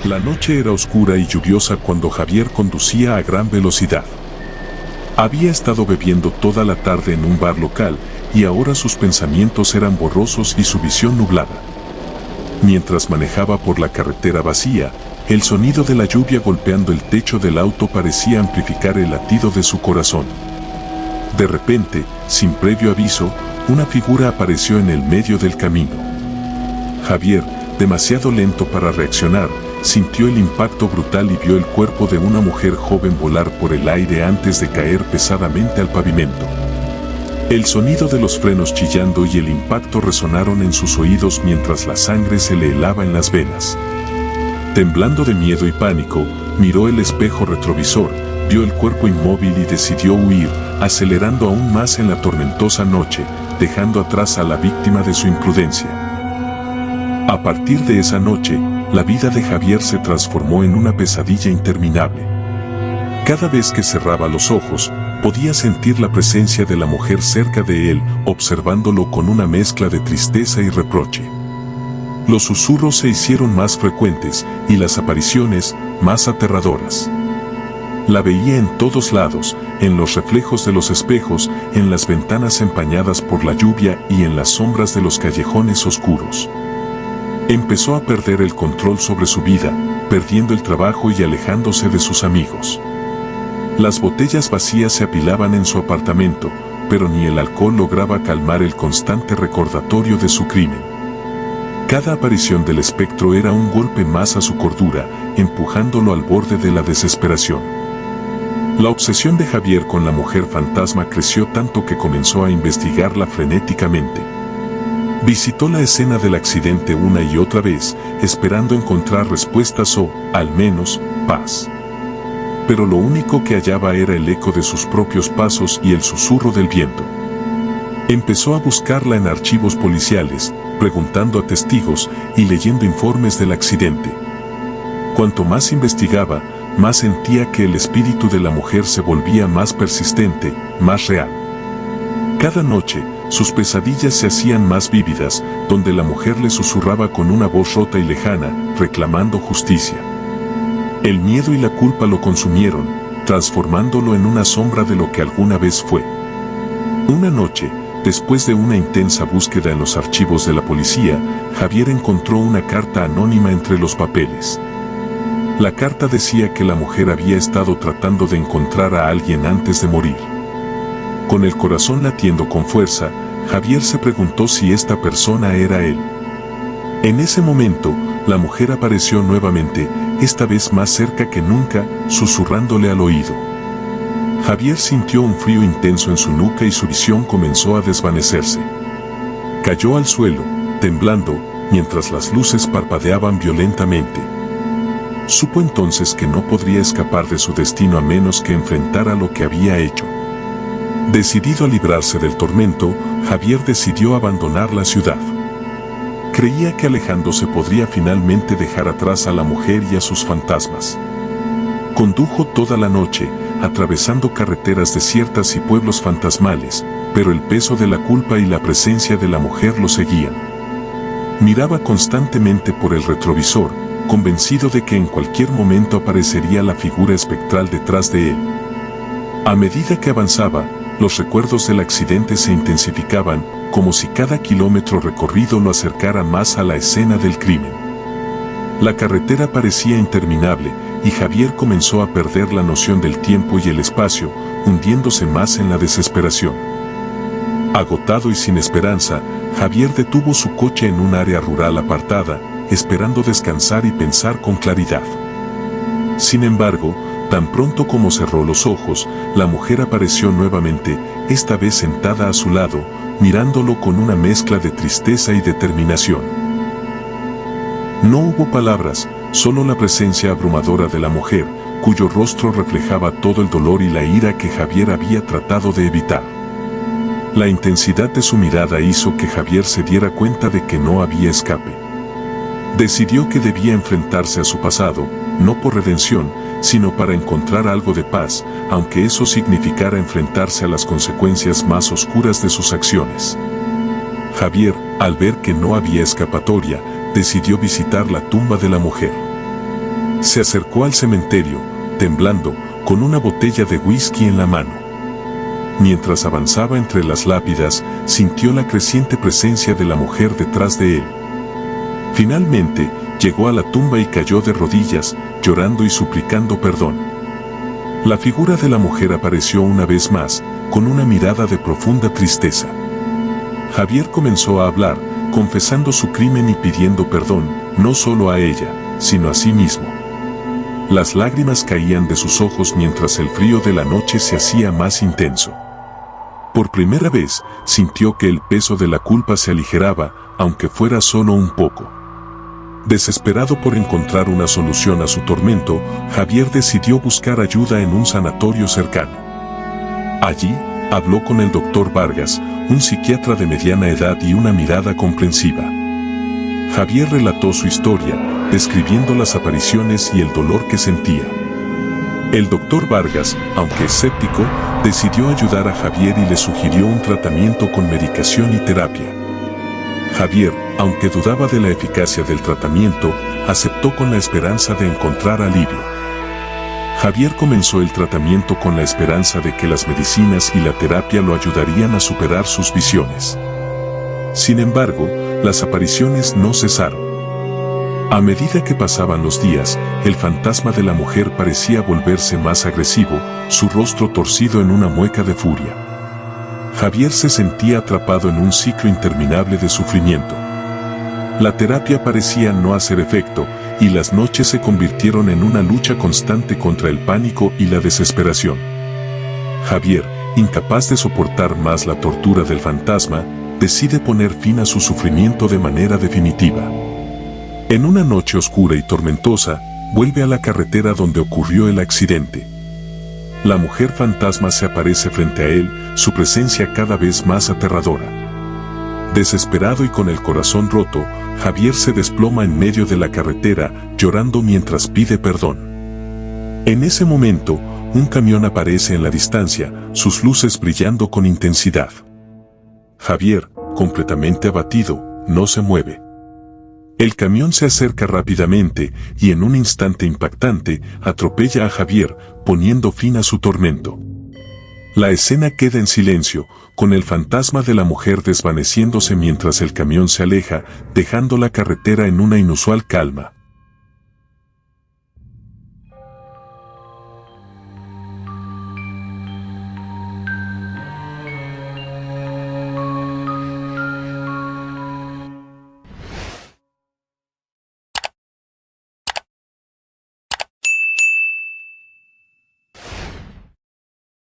La noche era oscura y lluviosa cuando Javier conducía a gran velocidad. Había estado bebiendo toda la tarde en un bar local y ahora sus pensamientos eran borrosos y su visión nublada. Mientras manejaba por la carretera vacía, el sonido de la lluvia golpeando el techo del auto parecía amplificar el latido de su corazón. De repente, sin previo aviso, una figura apareció en el medio del camino. Javier, demasiado lento para reaccionar, sintió el impacto brutal y vio el cuerpo de una mujer joven volar por el aire antes de caer pesadamente al pavimento. El sonido de los frenos chillando y el impacto resonaron en sus oídos mientras la sangre se le helaba en las venas. Temblando de miedo y pánico, miró el espejo retrovisor, vio el cuerpo inmóvil y decidió huir, acelerando aún más en la tormentosa noche, dejando atrás a la víctima de su imprudencia. A partir de esa noche, la vida de Javier se transformó en una pesadilla interminable. Cada vez que cerraba los ojos, podía sentir la presencia de la mujer cerca de él, observándolo con una mezcla de tristeza y reproche. Los susurros se hicieron más frecuentes y las apariciones más aterradoras. La veía en todos lados, en los reflejos de los espejos, en las ventanas empañadas por la lluvia y en las sombras de los callejones oscuros. Empezó a perder el control sobre su vida, perdiendo el trabajo y alejándose de sus amigos. Las botellas vacías se apilaban en su apartamento, pero ni el alcohol lograba calmar el constante recordatorio de su crimen. Cada aparición del espectro era un golpe más a su cordura, empujándolo al borde de la desesperación. La obsesión de Javier con la mujer fantasma creció tanto que comenzó a investigarla frenéticamente. Visitó la escena del accidente una y otra vez, esperando encontrar respuestas o, al menos, paz. Pero lo único que hallaba era el eco de sus propios pasos y el susurro del viento. Empezó a buscarla en archivos policiales, preguntando a testigos y leyendo informes del accidente. Cuanto más investigaba, más sentía que el espíritu de la mujer se volvía más persistente, más real. Cada noche, sus pesadillas se hacían más vívidas, donde la mujer le susurraba con una voz rota y lejana, reclamando justicia. El miedo y la culpa lo consumieron, transformándolo en una sombra de lo que alguna vez fue. Una noche, después de una intensa búsqueda en los archivos de la policía, Javier encontró una carta anónima entre los papeles. La carta decía que la mujer había estado tratando de encontrar a alguien antes de morir. Con el corazón latiendo con fuerza, Javier se preguntó si esta persona era él. En ese momento, la mujer apareció nuevamente, esta vez más cerca que nunca, susurrándole al oído. Javier sintió un frío intenso en su nuca y su visión comenzó a desvanecerse. Cayó al suelo, temblando, mientras las luces parpadeaban violentamente. Supo entonces que no podría escapar de su destino a menos que enfrentara lo que había hecho. Decidido a librarse del tormento, Javier decidió abandonar la ciudad. Creía que alejándose podría finalmente dejar atrás a la mujer y a sus fantasmas. Condujo toda la noche, atravesando carreteras desiertas y pueblos fantasmales, pero el peso de la culpa y la presencia de la mujer lo seguían. Miraba constantemente por el retrovisor, convencido de que en cualquier momento aparecería la figura espectral detrás de él. A medida que avanzaba, los recuerdos del accidente se intensificaban, como si cada kilómetro recorrido lo acercara más a la escena del crimen. La carretera parecía interminable, y Javier comenzó a perder la noción del tiempo y el espacio, hundiéndose más en la desesperación. Agotado y sin esperanza, Javier detuvo su coche en un área rural apartada, esperando descansar y pensar con claridad. Sin embargo, tan pronto como cerró los ojos, la mujer apareció nuevamente, esta vez sentada a su lado, mirándolo con una mezcla de tristeza y determinación. No hubo palabras, solo la presencia abrumadora de la mujer, cuyo rostro reflejaba todo el dolor y la ira que Javier había tratado de evitar. La intensidad de su mirada hizo que Javier se diera cuenta de que no había escape. Decidió que debía enfrentarse a su pasado, no por redención, sino para encontrar algo de paz, aunque eso significara enfrentarse a las consecuencias más oscuras de sus acciones. Javier, al ver que no había escapatoria, decidió visitar la tumba de la mujer. Se acercó al cementerio, temblando, con una botella de whisky en la mano. Mientras avanzaba entre las lápidas, sintió la creciente presencia de la mujer detrás de él. Finalmente, llegó a la tumba y cayó de rodillas, llorando y suplicando perdón. La figura de la mujer apareció una vez más, con una mirada de profunda tristeza. Javier comenzó a hablar, confesando su crimen y pidiendo perdón, no solo a ella, sino a sí mismo. Las lágrimas caían de sus ojos mientras el frío de la noche se hacía más intenso. Por primera vez, sintió que el peso de la culpa se aligeraba, aunque fuera solo un poco. Desesperado por encontrar una solución a su tormento, Javier decidió buscar ayuda en un sanatorio cercano. Allí, habló con el doctor Vargas, un psiquiatra de mediana edad y una mirada comprensiva. Javier relató su historia, describiendo las apariciones y el dolor que sentía. El doctor Vargas, aunque escéptico, decidió ayudar a Javier y le sugirió un tratamiento con medicación y terapia. Javier, aunque dudaba de la eficacia del tratamiento, aceptó con la esperanza de encontrar alivio. Javier comenzó el tratamiento con la esperanza de que las medicinas y la terapia lo ayudarían a superar sus visiones. Sin embargo, las apariciones no cesaron. A medida que pasaban los días, el fantasma de la mujer parecía volverse más agresivo, su rostro torcido en una mueca de furia. Javier se sentía atrapado en un ciclo interminable de sufrimiento. La terapia parecía no hacer efecto, y las noches se convirtieron en una lucha constante contra el pánico y la desesperación. Javier, incapaz de soportar más la tortura del fantasma, decide poner fin a su sufrimiento de manera definitiva. En una noche oscura y tormentosa, vuelve a la carretera donde ocurrió el accidente. La mujer fantasma se aparece frente a él, su presencia cada vez más aterradora. Desesperado y con el corazón roto, Javier se desploma en medio de la carretera, llorando mientras pide perdón. En ese momento, un camión aparece en la distancia, sus luces brillando con intensidad. Javier, completamente abatido, no se mueve. El camión se acerca rápidamente y en un instante impactante atropella a Javier, poniendo fin a su tormento. La escena queda en silencio, con el fantasma de la mujer desvaneciéndose mientras el camión se aleja, dejando la carretera en una inusual calma.